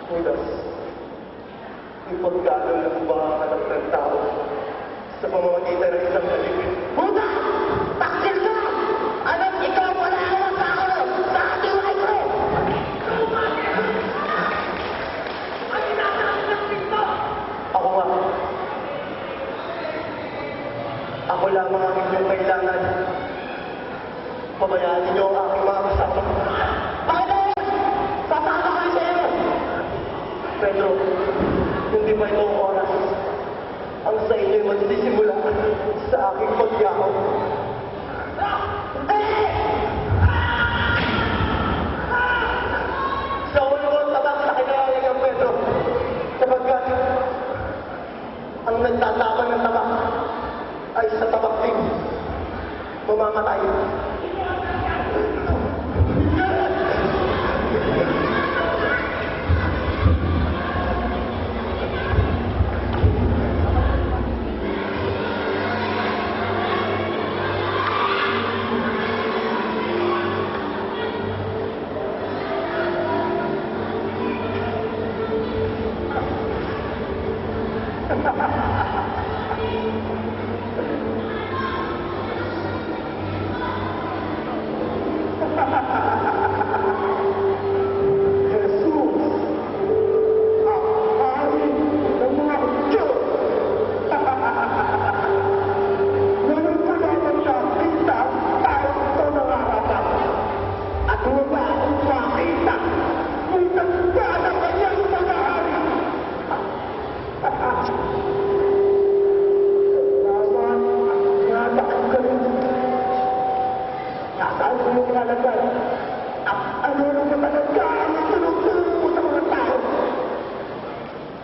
Judas, ipagkano ng baka anak ng tao sa pamamagitan ng isang alipin. Judas! Taksil ka! Ano't ikaw wala awan sa ako sa ating ito? Ang inaasahan ng pinto! Ako nga. Ako lamang ang inyong kailangan. Pabayaan ninyo ang aking mga kasama. Panginoon! Sasama kami sa iyo! Pedro, hindi pa ito ang oras. Ang sa inyo'y magsisimula sa aking pagyakaw. Sa ulo mo tabak sa kinalagang Pedro, sapagkat ang nagtatapang ng tabak ay sa tabak din mamamatay.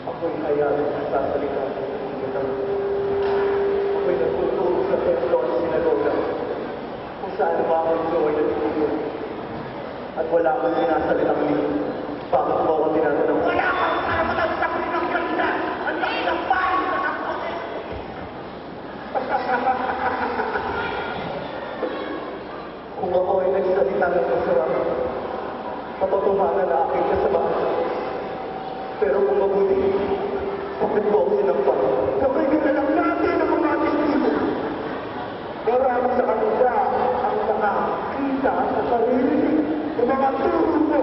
Ako'y hayaan sa sasalita ng mga ako'y nagtuturo sa templo at sinagoga kung saan ba ako ito ay nagtuturo. At wala akong sinasalitang nito. Bakit mo ako tinatanong? Wala kang karapatan sa pinagkalita! Ang laki ng bahay sa kapote! Kung ako ay nagsalita ng masarap, matutuhanan na aking kasabahan. Pero kung mabuti, bakit mo ako sinampal? Kapag na lang natin ang mga testigo. Marami sa kanila ang nakakita sa sarili ng mga turo mo.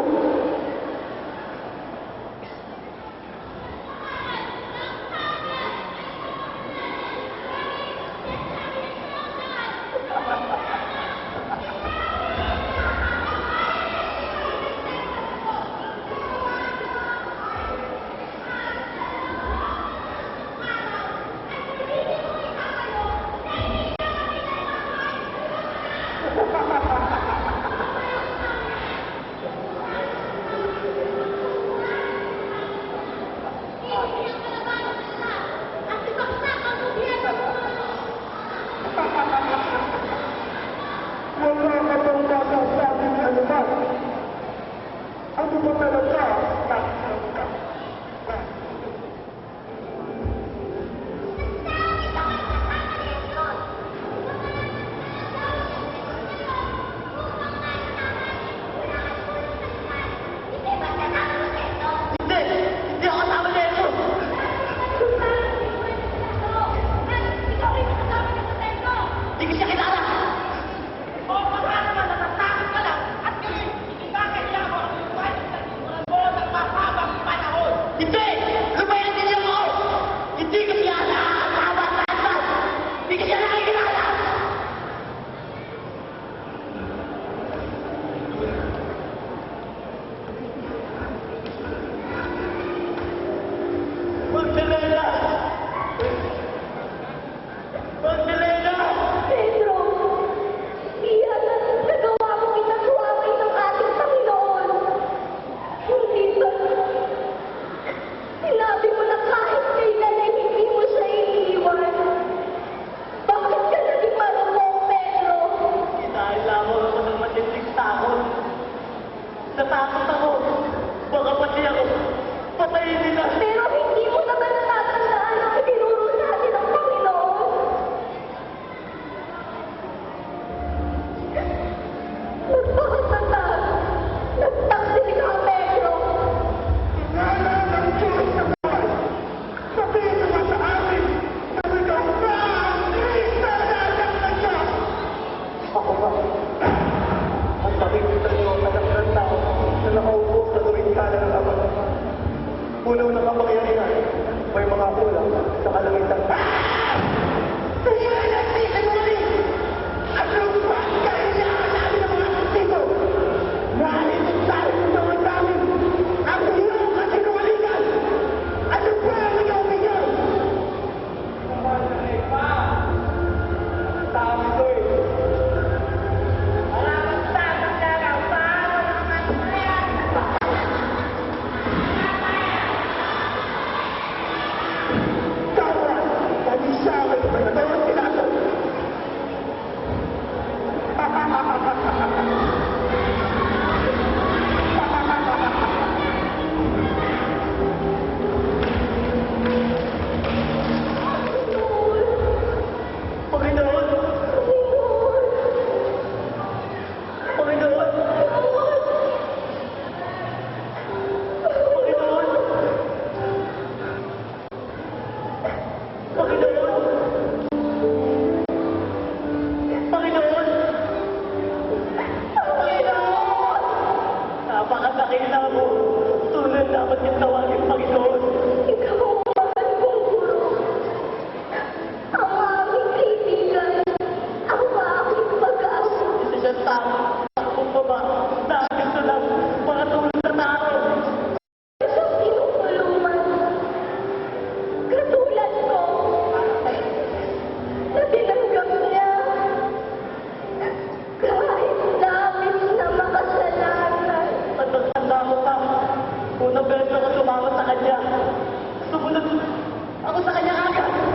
beses ako tumama sa kanya. Sumunod ako sa kanya agad.